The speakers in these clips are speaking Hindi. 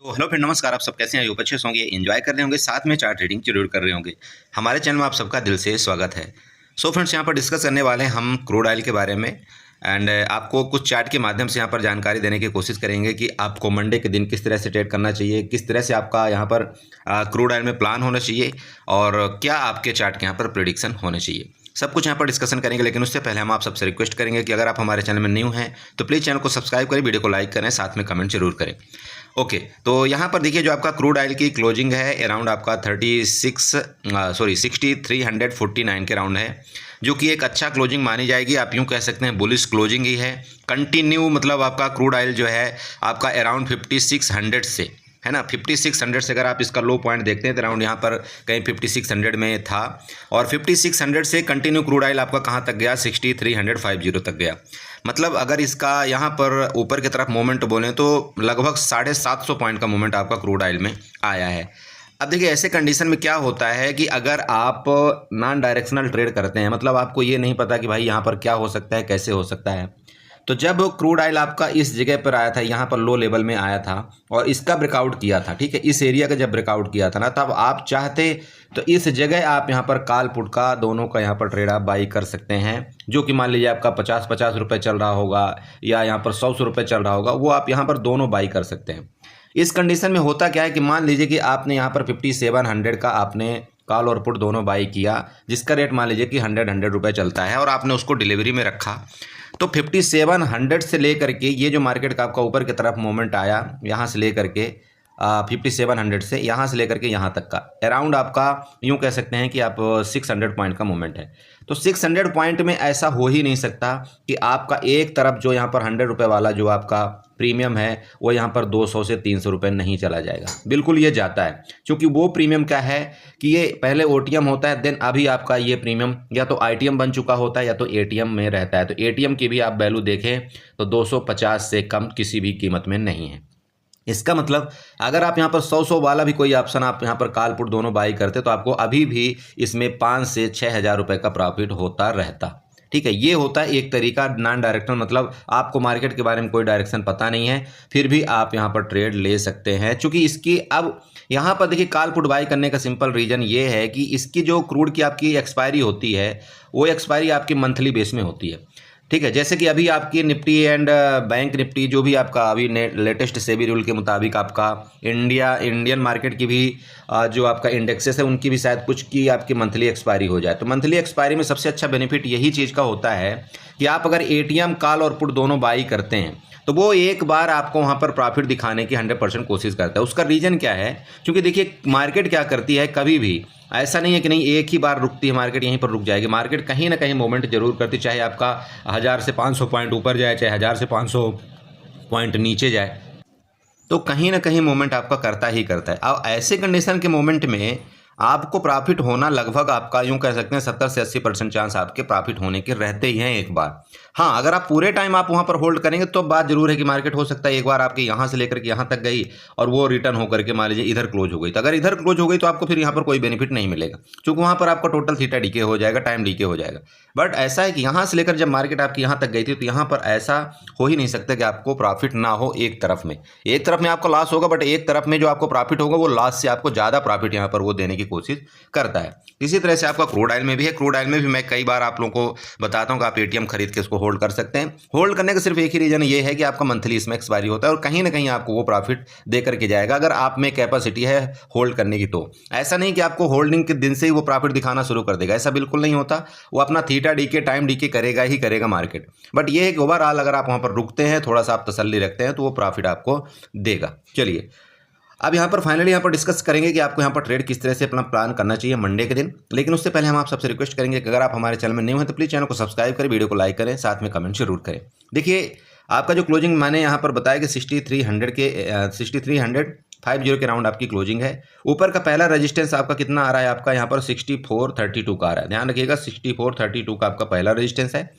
तो हेलो फ्रेंड, नमस्कार। आप सब कैसे हैं? यूँ अच्छे से होंगे, एंजॉय कर रहे होंगे, साथ में चार्ट रीडिंग जरूर कर रहे होंगे। हमारे चैनल में आप सबका दिल से स्वागत है। सो फ्रेंड्स, यहाँ पर डिस्कस करने वाले हैं हम क्रूड ऑयल के बारे में एंड आपको कुछ चार्ट के माध्यम से यहाँ पर जानकारी देने की कोशिश करेंगे कि आपको मंडे के दिन किस तरह से ट्रेड करना चाहिए, किस तरह से आपका यहाँ पर क्रूड ऑयल में प्लान होना चाहिए और क्या आपके चार्ट के यहाँ पर प्रेडिक्शन होने चाहिए। सब कुछ यहाँ पर डिस्कशन करेंगे, लेकिन उससे पहले हम आप सबसे रिक्वेस्ट करेंगे कि अगर आप हमारे चैनल में न्यू हैं तो प्लीज़ चैनल को सब्सक्राइब करें, वीडियो को लाइक करें, साथ में कमेंट जरूर करें। ओके, तो यहाँ पर देखिए जो आपका क्रूड ऑयल की क्लोजिंग है अराउंड आपका 6349 के राउंड है, जो कि एक अच्छा क्लोजिंग मानी जाएगी। आप यूँ कह सकते हैं बुलिश क्लोजिंग ही है। कंटिन्यू मतलब आपका क्रूड ऑयल जो है आपका अराउंड 5600 से है ना, 5600 से अगर आप इसका लो पॉइंट देखते हैं तो अराउंड यहाँ पर कहीं 5600 में था और 5600 से कंटिन्यू क्रूड ऑयल आपका कहाँ तक गया, 6350 तक गया। मतलब अगर इसका यहाँ पर ऊपर की तरफ मोमेंट बोलें तो लगभग 750 पॉइंट का मोमेंट आपका क्रूड ऑयल में आया है। अब देखिए ऐसे कंडीशन में क्या होता है कि अगर आप नॉन डायरेक्शनल ट्रेड करते हैं, मतलब आपको ये नहीं पता कि भाई यहाँ पर क्या हो सकता है, कैसे हो सकता है, तो जब क्रूड ऑयल आपका इस जगह पर आया था, यहाँ पर लो लेवल में आया था और इसका ब्रेकआउट किया था, ठीक है, इस एरिया का जब ब्रेकआउट किया था ना, तब आप चाहते तो इस जगह आप यहाँ पर कॉल पुट का दोनों का यहाँ पर ट्रेड आप बाई कर सकते हैं, जो कि मान लीजिए आपका 50 रुपये चल रहा होगा या यहाँ पर 100 रुपये चल रहा होगा, वो आप यहाँ पर दोनों बाई कर सकते हैं। इस कंडीशन में होता क्या है कि मान लीजिए कि आपने यहाँ पर 5700 का आपने कॉल और पुट दोनों बाई किया, जिसका रेट मान लीजिए कि 100 रुपये चलता है और आपने उसको डिलीवरी में रखा, तो 5700 से लेकर के ये जो मार्केट का आपका ऊपर की तरफ मोमेंट आया, यहाँ से लेकर के 5700 से यहाँ से लेकर के यहाँ तक का अराउंड आपका यूँ कह सकते हैं कि आप 600 पॉइंट का मोमेंट है। तो 600 पॉइंट में ऐसा हो ही नहीं सकता कि आपका एक तरफ जो यहाँ पर 100 रुपये वाला जो आपका प्रीमियम है वो यहाँ पर 200 से 300 रुपये नहीं चला जाएगा। बिल्कुल ये जाता है, क्योंकि वो प्रीमियम क्या है कि ये पहले ओटीएम होता है, देन अभी आपका ये प्रीमियम या तो आईटीएम बन चुका होता है या तो एटीएम में रहता है। तो एटीएम की भी आप वैल्यू देखें तो 250 से कम किसी भी कीमत में नहीं है। इसका मतलब अगर आप यहाँ पर 100 वाला भी कोई ऑप्शन आप यहाँ पर कॉल पुट दोनों बाई करते तो आपको अभी भी इसमें 5 से 6000 रुपये का प्रॉफिट होता रहता। ठीक है, ये होता है एक तरीका नॉन डायरेक्शनल, मतलब आपको मार्केट के बारे में कोई डायरेक्शन पता नहीं है, फिर भी आप यहाँ पर ट्रेड ले सकते हैं। चूंकि इसकी अब यहाँ पर देखिए कॉल पुट बाई करने का सिंपल रीज़न ये है कि इसकी जो क्रूड की आपकी एक्सपायरी होती है वो एक्सपायरी आपकी मंथली बेस में होती है। ठीक है, जैसे कि अभी आपकी निफ्टी एंड बैंक निफ्टी जो भी आपका अभी लेटेस्ट सेबी रूल के मुताबिक आपका इंडियन मार्केट की भी जो आपका इंडेक्सेस है उनकी भी शायद कुछ की आपकी मंथली एक्सपायरी हो जाए। तो मंथली एक्सपायरी में सबसे अच्छा बेनिफिट यही चीज़ का होता है कि आप अगर एटीएम कॉल और पुट दोनों बाई करते हैं तो वो एक बार आपको वहाँ पर प्रॉफिट दिखाने की 100% कोशिश करता है। उसका रीज़न क्या है, क्योंकि देखिए मार्केट क्या करती है, कभी भी ऐसा नहीं है कि नहीं एक ही बार रुकती है मार्केट, यहीं पर रुक जाएगी। मार्केट कहीं ना कहीं मूवमेंट जरूर करती, चाहे आपका 1000 से 500 पॉइंट ऊपर जाए, चाहे 1000 से 500 पॉइंट नीचे जाए, तो कहीं ना कहीं मूवमेंट आपका करता ही करता है। अब ऐसे कंडीशन के मूवमेंट में आपको प्रॉफिट होना लगभग आपका यूं कह सकते हैं 70 से 80% चांस आपके प्रॉफिट होने के रहते ही हैं एक बार। हाँ, अगर आप पूरे टाइम आप वहां पर होल्ड करेंगे तो बात जरूर है कि मार्केट हो सकता है एक बार आपके यहाँ से लेकर के यहाँ तक गई और वो रिटर्न होकर के मान लीजिए इधर क्लोज हो गई। तो अगर इधर क्लोज हो गई तो आपको फिर यहाँ पर कोई बेनिफिट नहीं मिलेगा, क्योंकि वहाँ पर आपका टोटल थीटा डीके हो जाएगा, टाइम डीके हो जाएगा। बट ऐसा है कि यहाँ से लेकर जब मार्केट आपकी यहाँ तक गई थी तो यहाँ पर ऐसा हो ही नहीं सकता कि आपको प्रॉफिट ना हो। एक तरफ में आपको लॉस होगा, बट एक तरफ में जो आपको प्रॉफिट होगा वो लॉस से आपको ज़्यादा प्रॉफिट यहाँ पर वो देने की कोशिश करता है। इसी तरह से आपका क्रूड ऑयल में भी है। क्रूड ऑयल में भी मैं कई बार आप लोगों को बताता हूं कि आप एटीएम खरीद के इसको होल्ड कर सकते हैं। होल्ड करने का सिर्फ एक ही रीजन ये है कि आपका मंथली इसमें एक्सपायरी होता है और कहीं ना कहीं आपको वो प्रॉफिट दे करके जाएगा अगर आप में कैपेसिटी है होल्ड करने की। तो ऐसा नहीं कि आपको होल्डिंग के दिन से ही वो प्रॉफिट दिखाना शुरू कर देगा, ऐसा बिल्कुल नहीं होता। वो अपना थीटा डीके टाइम डीके करेगा ही करेगा मार्केट। बट ये है कि ओवरऑल अगर आप वहां पर रुकते हैं, थोड़ा सा आप तसल्ली रखते हैं, तो वो प्रॉफिट आपको देगा। चलिए अब यहाँ पर फाइनली यहाँ पर डिस्कस करेंगे कि आपको यहाँ पर ट्रेड किस तरह से अपना प्लान करना चाहिए मंडे के दिन। लेकिन उससे पहले हम आप सबसे रिक्वेस्ट करेंगे कि अगर आप हमारे चैनल में न्यू हैं तो प्लीज़ चैनल को सब्सक्राइब करें, वीडियो को लाइक करें, साथ में कमेंट जरूर करें। देखिए आपका जो क्लोजिंग मैंने यहाँ पर बताया कि 6350 के राउंड आपकी क्लोजिंग है। ऊपर का पहला रजिस्टेंस आपका कितना आ रहा है, आपका यहाँ पर 6432 का आ रहा है, ध्यान रखिएगा 6432 का आपका पहला रजिस्टेंस है।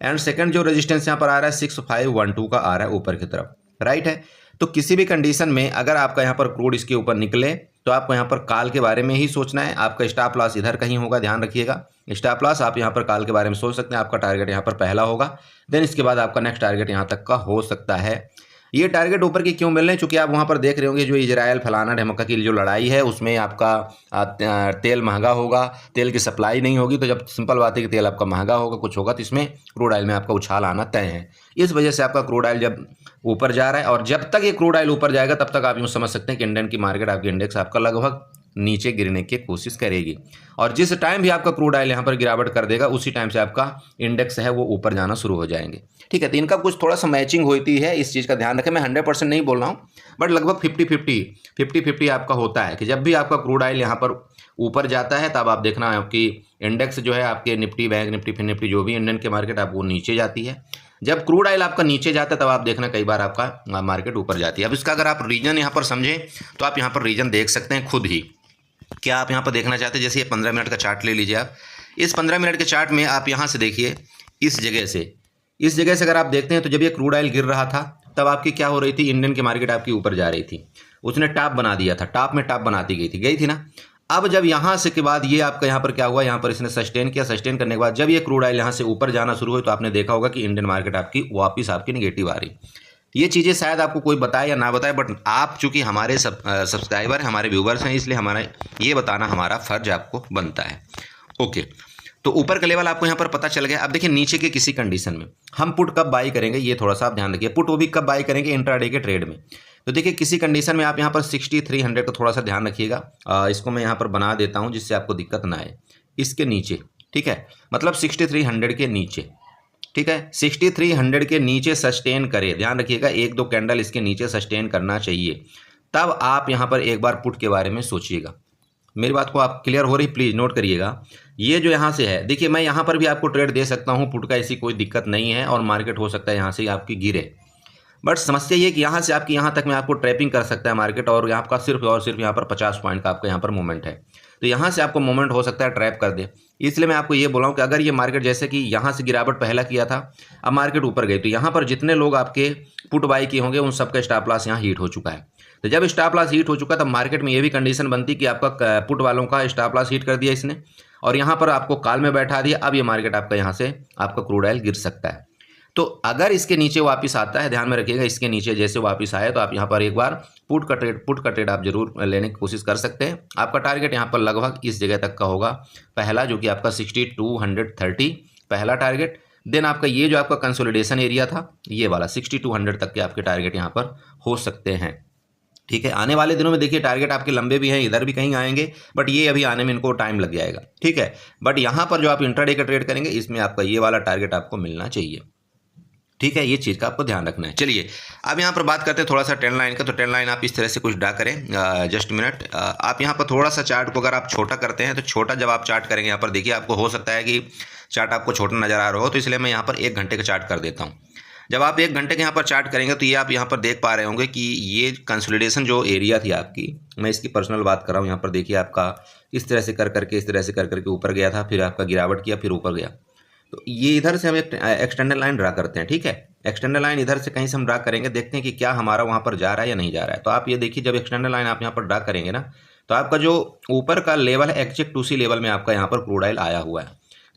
एंड सेकंड जो रजिस्टेंस यहाँ पर आ रहा है 6512 का आ रहा है ऊपर की तरफ, राइट है। तो किसी भी कंडीशन में अगर आपका यहाँ पर क्रूड इसके ऊपर निकले तो आपको यहाँ पर कॉल के बारे में ही सोचना है। आपका स्टॉप लॉस इधर कहीं होगा, ध्यान रखिएगा। स्टॉप लॉस आप यहाँ पर कॉल के बारे में सोच सकते हैं, आपका टारगेट यहाँ पर पहला होगा, देन इसके बाद आपका नेक्स्ट टारगेट यहाँ तक का हो सकता है ये टारगेट ऊपर के क्यों मिल रहे हैं? चूँकि आप वहाँ पर देख रहे होंगे जो इजराइल फलाना ढमका की जो लड़ाई है उसमें आपका तेल महंगा होगा, तेल की सप्लाई नहीं होगी, तो जब सिंपल बात है कि तेल आपका महंगा होगा, कुछ होगा, तो इसमें क्रूड ऑयल में आपका उछाल आना तय है। इस वजह से आपका क्रूड ऑयल जब ऊपर जा रहा है, और जब तक ये क्रूड ऑयल ऊपर जाएगा तब तक आप यूँ समझ सकते हैं कि इंडियन की मार्केट, आपकी इंडेक्स आपका लगभग नीचे गिरने की कोशिश करेगी। और जिस टाइम भी आपका क्रूड ऑयल यहाँ पर गिरावट कर देगा उसी टाइम से आपका इंडेक्स है वो ऊपर जाना शुरू हो जाएंगे। ठीक है, तो इनका कुछ थोड़ा सा मैचिंग होती है, इस चीज़ का ध्यान रखें। मैं 100% नहीं बोल रहा हूँ, बट लगभग 50-50 आपका होता है कि जब भी आपका क्रूड ऑयल यहाँ पर ऊपर जाता है तब आप देखना आपकी इंडेक्स जो है, आपके निफ्टी, बैंक निफ्टी, फिर निफ्टी, जो भी इंडियन की मार्केट आप वो नीचे जाती है। जब क्रूड ऑयल आपका नीचे जाता है तब आप देखना कई बार आपका मार्केट ऊपर जाती है। अब इसका अगर आप रीजन यहाँ पर समझें तो आप यहाँ पर रीजन देख सकते हैं खुद ही। क्या आप यहाँ पर देखना चाहते हैं? जैसे ये 15 मिनट का चार्ट ले लीजिए आप। इस 15 मिनट के चार्ट में आप यहाँ से देखिए, इस जगह से अगर आप देखते हैं तो जब ये क्रूड ऑयल गिर रहा था तब आपकी क्या हो रही थी, इंडियन की मार्केट आपकी ऊपर जा रही थी। उसने टॉप बना दिया था, टॉप में टॉप बनाती गई थी ना। अब जब यहाँ से के बाद ये आपका यहाँ पर क्या हुआ, यहाँ पर इसने सस्टेन किया, सस्टेन करने के बाद जब ये क्रूड ऑयल यहाँ से ऊपर जाना शुरू हुई तो आपने देखा होगा कि इंडियन मार्केट आपकी वापस आपकी निगेटिव आ रही। ये चीज़ें शायद आपको कोई बताए या ना बताए, बट आप चूंकि हमारे सब्सक्राइबर हैं, हमारे व्यूवर्स हैं, इसलिए हमारा ये बताना हमारा फ़र्ज आपको बनता है। ओके, तो ऊपर का लेवल आपको यहाँ पर पता चल गया। अब देखिए नीचे के किसी कंडीशन में हम पुट कब बाई करेंगे, ये थोड़ा सा आप ध्यान रखिए। पुट वो भी कब बाई करेंगे, इंट्राडे के ट्रेड में। तो देखिए किसी कंडीशन में आप यहाँ पर 6300 का थोड़ा सा ध्यान रखिएगा। इसको मैं यहाँ पर बना देता हूँ जिससे आपको दिक्कत ना आए। इसके नीचे, ठीक है, मतलब 6300 के नीचे, ठीक है, 6300 के नीचे सस्टेन करे, ध्यान रखिएगा, एक दो कैंडल इसके नीचे सस्टेन करना चाहिए, तब आप यहाँ पर एक बार पुट के बारे में सोचिएगा। मेरी बात को आप क्लियर हो रही, प्लीज़ नोट करिएगा। ये जो यहाँ से है, देखिए मैं यहाँ पर भी आपको ट्रेड दे सकता हूँ पुट का, ऐसी कोई दिक्कत नहीं है, और मार्केट हो सकता है यहाँ से आपकी गिरे, बट समस्या ये कि यहाँ से आपकी यहाँ तक में आपको ट्रैपिंग कर सकता है मार्केट, और यहाँ का सिर्फ और सिर्फ यहाँ पर 50 पॉइंट का आपका यहाँ पर मूवमेंट है, तो यहाँ से आपको मूवमेंट हो सकता है ट्रैप कर दे। इसलिए मैं आपको ये बोला हूँ कि अगर ये मार्केट जैसे कि यहाँ से गिरावट पहला किया था, अब मार्केट ऊपर गई, तो यहाँ पर जितने लोग आपके पुट बाई किए होंगे उन सबका स्टॉप लॉस यहाँ हीट हो चुका है। तो जब स्टॉप लॉस हीट हो चुका तब मार्केट में ये भी कंडीशन बनती कि आपका पुट वालों का स्टॉप लॉस हीट कर दिया इसने, और यहाँ पर आपको कॉल में बैठा दिया। अब ये मार्केट आपका यहाँ से आपका क्रूड ऑयल गिर सकता है। तो अगर इसके नीचे वापस आता है, ध्यान में रखिएगा, इसके नीचे जैसे वापस आए तो आप यहाँ पर एक बार पुट का ट्रेड आप जरूर लेने की कोशिश कर सकते हैं। आपका टारगेट यहाँ पर लगभग इस जगह तक का होगा, पहला जो कि आपका 6230 पहला टारगेट। देन आपका ये जो आपका कंसोलिडेशन एरिया था ये वाला 6200 तक के आपके टारगेट यहाँ पर हो सकते हैं। ठीक है, आने वाले दिनों में देखिए टारगेट आपके लंबे भी हैं, इधर भी कहीं आएंगे, बट ये अभी आने में इनको टाइम लग जाएगा। ठीक है, बट यहाँ पर जो आप इंट्राडे का ट्रेड करेंगे इसमें आपका ये वाला टारगेट आपको मिलना चाहिए। ठीक है, ये चीज़ का आपको ध्यान रखना है। चलिए अब यहाँ पर बात करते हैं थोड़ा सा ट्रेंड लाइन का। तो ट्रेंड लाइन आप इस तरह से कुछ ड्रा करें, जस्ट मिनट। आप यहाँ पर थोड़ा सा चार्ट को अगर आप छोटा करते हैं तो छोटा जब आप चार्ट करेंगे यहाँ पर देखिए आपको हो सकता है कि चार्ट आपको छोटा नज़र आ रहा हो, तो इसलिए मैं यहाँ पर 1 घंटे का चार्ट कर देता हूँ। जब आप 1 घंटे के यहाँ पर चार्ट करेंगे तो ये आप यहाँ पर देख पा रहे होंगे कि ये कंसोलिडेशन जो एरिया थी आपकी, मैं इसकी पर्सनल बात कर रहा हूँ, यहाँ पर देखिए आपका इस तरह से कर करके ऊपर गया था, फिर आपका गिरावट किया, फिर ऊपर गया। तो ये इधर से हम एक एक्सटेंडर लाइन ड्रा करते हैं। ठीक है, एक्सटेंडर लाइन इधर से कहीं से हम ड्रा करेंगे, देखते हैं कि क्या हमारा वहाँ पर जा रहा है या नहीं जा रहा है। तो आप ये देखिए जब एक्सटेंडर लाइन आप यहाँ पर ड्रा करेंगे ना, तो आपका जो ऊपर का लेवल है एग्जैक्ट उसी लेवल में आपका यहाँ पर क्रूड ऑयल आया हुआ है।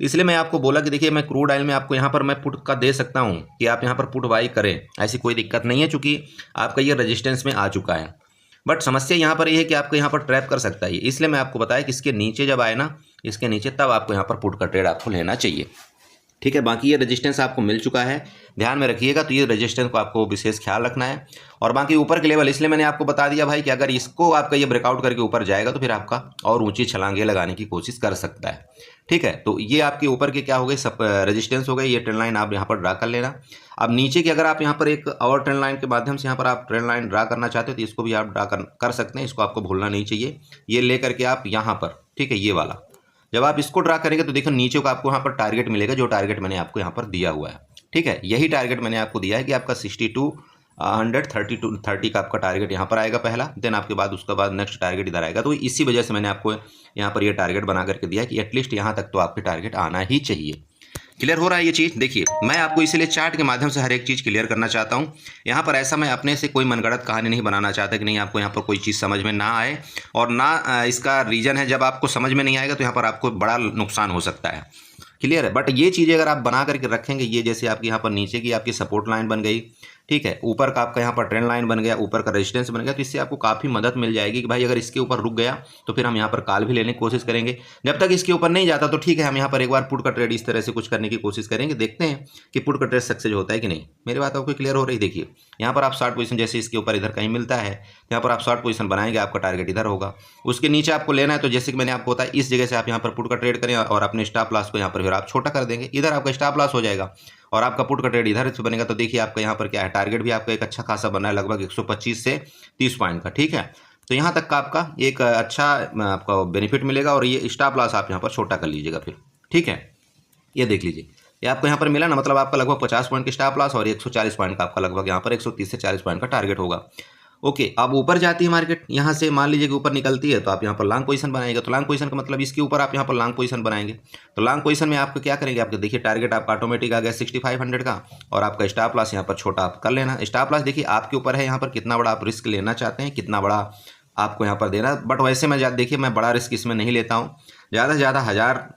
तो इसलिए मैं आपको बोला कि देखिए मैं क्रूड ऑयल में आपको यहाँ पर मैं पुट का दे सकता हूँ कि आप यहाँ पर पुट बाई करें, ऐसी कोई दिक्कत नहीं है, चूँकि आपका ये रजिस्टेंस में आ चुका है। बट समस्या यहाँ पर ये है कि आपको यहाँ पर ट्रैप कर सकता है, इसलिए मैं आपको बताया कि इसके नीचे जब आए ना, इसके नीचे, तब आपको यहाँ पर पुट का ट्रेड आपको लेना चाहिए। ठीक है, बाकी ये रेजिस्टेंस आपको मिल चुका है, ध्यान में रखिएगा। तो ये रेजिस्टेंस को आपको विशेष ख्याल रखना है। और बाकी ऊपर के लेवल इसलिए मैंने आपको बता दिया भाई कि अगर इसको आपका ये ब्रेकआउट करके ऊपर जाएगा तो फिर आपका और ऊंची छलांगे लगाने की कोशिश कर सकता है। ठीक है, तो ये आपके ऊपर के क्या हो गए, सब रेजिस्टेंस हो गए। ये ट्रेंड लाइन आप यहाँ पर ड्रा कर लेना। अब नीचे की अगर आप यहाँ पर एक और ट्रेंड लाइन के माध्यम से यहाँ पर आप ट्रेंड लाइन ड्रा करना चाहते हो तो इसको भी आप ड्रा कर सकते हैं, इसको आपको भूलना नहीं चाहिए। ये ले करके आप यहाँ पर, ठीक है, ये वाला जब आप इसको ड्रा करेंगे तो देखो नीचे को आपको यहाँ पर टारगेट मिलेगा, जो टारगेट मैंने आपको यहाँ पर दिया हुआ है। ठीक है, यही टारगेट मैंने आपको दिया है कि आपका 6230 का आपका टारगेट यहाँ पर आएगा पहला, देन आपके बाद उसके बाद नेक्स्ट टारगेट इधर आएगा। तो इसी वजह से मैंने आपको यहाँ पर ये टारगेट बना करके दिया है कि एटलीस्ट यहाँ तक तो आपके टारगेट आना ही चाहिए। क्लियर हो रहा है ये चीज़? देखिए मैं आपको इसलिए चार्ट के माध्यम से हर एक चीज़ क्लियर करना चाहता हूँ। यहाँ पर ऐसा मैं अपने से कोई मनगढ़ंत कहानी नहीं बनाना चाहता कि नहीं आपको यहाँ पर कोई चीज़ समझ में ना आए, और ना इसका रीज़न है जब आपको समझ में नहीं आएगा तो यहाँ पर आपको बड़ा नुकसान हो सकता है। क्लियर है? बट ये चीज़ें अगर आप बना करके रखेंगे, ये जैसे आपकी यहाँ पर नीचे की आपकी सपोर्ट लाइन बन गई, ठीक है, ऊपर का आपका यहाँ पर ट्रेंड लाइन बन गया, ऊपर का रेजिस्टेंस बन गया, तो इससे आपको काफ़ी मदद मिल जाएगी कि भाई अगर इसके ऊपर रुक गया तो फिर हम यहाँ पर कॉल भी लेने की कोशिश करेंगे। जब तक इसके ऊपर नहीं जाता तो ठीक है, हम यहाँ पर एक बार पुट का ट्रेड इस तरह से कुछ करने की कोशिश करेंगे, देखते हैं कि पुट का ट्रेड सक्सेस होता है कि नहीं। मेरी बात आपको क्लियर हो रही। देखिए यहाँ पर आप शॉर्ट पोजीशन जैसे इसके ऊपर इधर कहीं मिलता है, यहाँ पर आप शॉर्ट पोजीशन बनाएंगे, आपका टारगेट इधर होगा, उसके नीचे आपको लेना है। तो जैसे कि मैंने आपको बताया, इस जगह से आप यहाँ पर पुट का ट्रेड करें और अपने स्टॉप लॉस को यहाँ पर फिर आप छोटा कर देंगे, इधर आपका स्टॉप लॉस हो जाएगा और आपका पुट का ट्रेड इधर से बनेगा। तो देखिए आपका यहाँ पर क्या है, टारगेट भी आपका एक अच्छा खासा बना है, लगभग 125 से 30 पॉइंट का। ठीक है, तो यहाँ तक का आपका एक अच्छा आपका बेनिफिट मिलेगा और ये स्टॉप लॉस आप यहाँ पर छोटा कर लीजिएगा फिर। ठीक है, ये देख लीजिए, ये आपको यहाँ पर मिला ना, मतलब आपका लगभग 50 पॉइंट का स्टॉप लॉस और 140 पॉइंट का आपका लगभग यहाँ पर 130 से 40 पॉइंट का टारगेट होगा। ओके, अब ऊपर जाती है मार्केट, यहाँ से मान लीजिए कि ऊपर निकलती है तो आप यहाँ पर लॉन्ग पोजीशन बनाएंगे। तो लॉन्ग पोजीशन का मतलब इसके ऊपर आप यहाँ पर लॉन्ग पोजीशन बनाएंगे। तो लॉन्ग पोजीशन में आपको क्या करेंगे, आपके देखिए टारगेट आपका ऑटोमेटिक आ गया 6500 का और आपका स्टॉप लॉस यहाँ पर छोटा आप कर लेना। स्टॉप लॉस देखिए आपके ऊपर है, यहाँ पर कितना बड़ा आप रिस्क लेना चाहते हैं, कितना बड़ा आपको यहाँ पर देना। बट वैसे मैं देखिए मैं बड़ा रिस्क इसमें नहीं लेता हूँ, ज़्यादा से ज़्यादा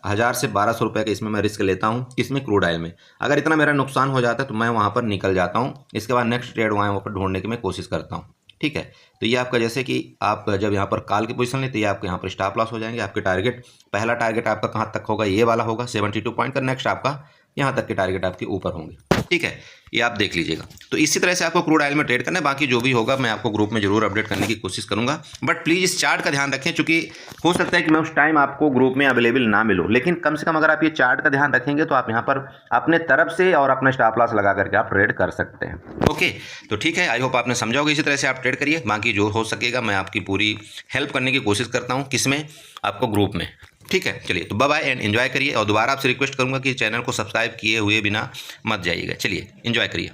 1000 से 1200 रुपये का इसमें मैं रिस्क लेता हूँ। इसमें क्रूड ऑयल में अगर इतना मेरा नुकसान हो जाता है तो मैं वहाँ पर निकल जाता हूँ, इसके बाद नेक्स्ट ट्रेड वहाँ पर ढूंढने की मैं कोशिश करता हूँ। ठीक है, तो ये आपका जैसे कि आप जब यहाँ पर कॉल की पोजीशन लेते हैं, आपके यहाँ पर स्टॉप लॉस हो जाएंगे। आपके टारगेट, पहला टारगेट आपका कहाँ तक होगा, ये वाला होगा 72 पॉइंट का, नेक्स्ट आपका यहाँ तक के टारगेट आपके ऊपर होंगे। ठीक है, ये आप देख लीजिएगा। तो इसी तरह से आपको क्रूड ऑयल में ट्रेड करना है, बाकी जो भी होगा मैं आपको ग्रुप में जरूर अपडेट करने की कोशिश करूंगा। बट प्लीज़ इस चार्ट का ध्यान रखें, क्योंकि हो सकता है कि मैं उस टाइम आपको ग्रुप में अवेलेबल ना मिलूं, लेकिन कम से कम अगर आप ये चार्ट का ध्यान रखेंगे तो आप यहाँ पर अपने तरफ से और अपना स्टॉप लॉस लगा करके आप ट्रेड कर सकते हैं। ओके, तो ठीक है, आई होप आपने समझा होगा। इसी तरह से आप ट्रेड करिए, बाकी जो हो सकेगा मैं आपकी पूरी हेल्प करने की कोशिश करता हूँ, किसमें, आपको ग्रुप में। ठीक है, चलिए तो बाय बाय एंड एंजॉय करिए। और दोबारा आपसे रिक्वेस्ट करूंगा कि चैनल को सब्सक्राइब किए हुए बिना मत जाइएगा। चलिए एंजॉय करिए।